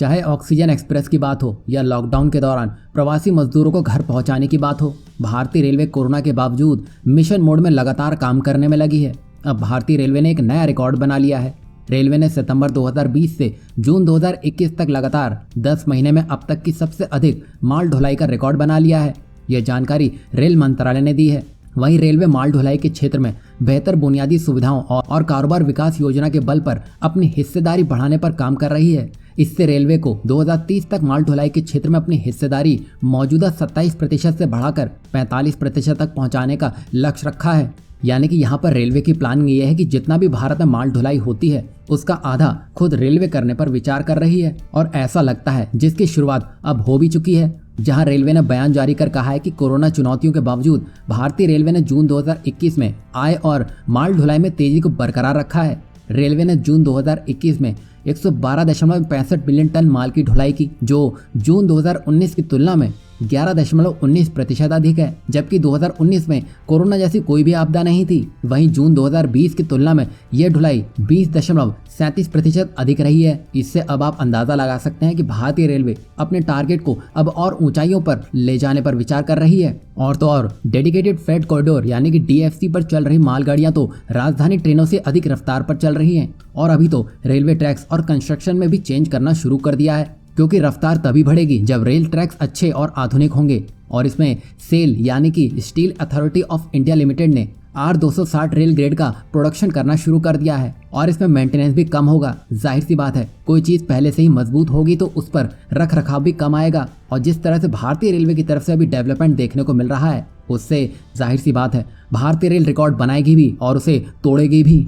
चाहे oxygen express की बात हो या लॉकडाउन के दौरान प्रवासी मजदूरों को घर पहुंचाने की बात हो, भारतीय रेलवे कोरोना के बावजूद मिशन मोड में लगातार काम करने में लगी है। अब भारतीय रेलवे ने एक नया रिकॉर्ड बना लिया है। रेलवे ने सितंबर 2020 से जून 2021 तक लगातार 10 महीने में अब तक की सबसे अधिक माल ढुलाई का रिकॉर्ड बना लिया है। यह जानकारी रेल मंत्रालय ने दी है। वहीं रेलवे माल ढुलाई के क्षेत्र में बेहतर बुनियादी सुविधाओं और कारोबार विकास योजना के बल पर अपनी हिस्सेदारी बढ़ाने पर काम कर रही है। इससे रेलवे को 2030 तक माल ढुलाई के क्षेत्र में अपनी हिस्सेदारी मौजूदा 27% से बढ़ाकर 45% तक पहुंचाने का लक्ष्य रखा है। यानी कि यहाँ पर रेलवे की प्लानिंग ये है कि जितना भी भारत में माल ढुलाई होती है उसका आधा खुद रेलवे करने पर विचार कर रही है। और ऐसा लगता है जिसकी शुरुआत अब हो भी चुकी है, जहां रेलवे ने बयान जारी कर कहा है कि कोरोना चुनौतियों के बावजूद भारतीय रेलवे ने जून 2021 में आय और माल ढुलाई में तेजी को बरकरार रखा है। रेलवे ने जून 2021 में 112.65 बिलियन टन माल की ढुलाई की, जो जून 2019 की तुलना में 11.19% अधिक है, जबकि 2019 में कोरोना जैसी कोई भी आपदा नहीं थी। वहीं जून 2020 की तुलना में यह ढुलाई 20.37% अधिक रही है। इससे अब आप अंदाजा लगा सकते हैं कि भारतीय रेलवे अपने टारगेट को अब और ऊंचाइयों पर ले जाने पर विचार कर रही है। और तो और डेडिकेटेड फ्रेट कॉरिडोर यानी कि DFC पर चल रही मालगाड़ियां तो राजधानी ट्रेनों से अधिक रफ्तार पर चल रही हैं। और अभी तो रेलवे ट्रैक्स और कंस्ट्रक्शन में भी चेंज करना शुरू कर दिया है, क्योंकि रफ्तार तभी बढ़ेगी जब रेल ट्रैक्स अच्छे और आधुनिक होंगे। और इसमें सेल यानी कि steel authority of India limited ने R260 रेल ग्रेड का प्रोडक्शन करना शुरू कर दिया है और इसमें मेंटेनेंस भी कम होगा। जाहिर सी बात है, कोई चीज पहले से ही मजबूत होगी तो उस पर रख रखाव भी कम आएगा। और जिस तरह से भारतीय रेलवे की तरफ से अभी डेवलपमेंट देखने को मिल रहा है, उससे जाहिर सी बात है भारतीय रेल रिकॉर्ड बनाएगी भी और उसे तोड़ेगी भी।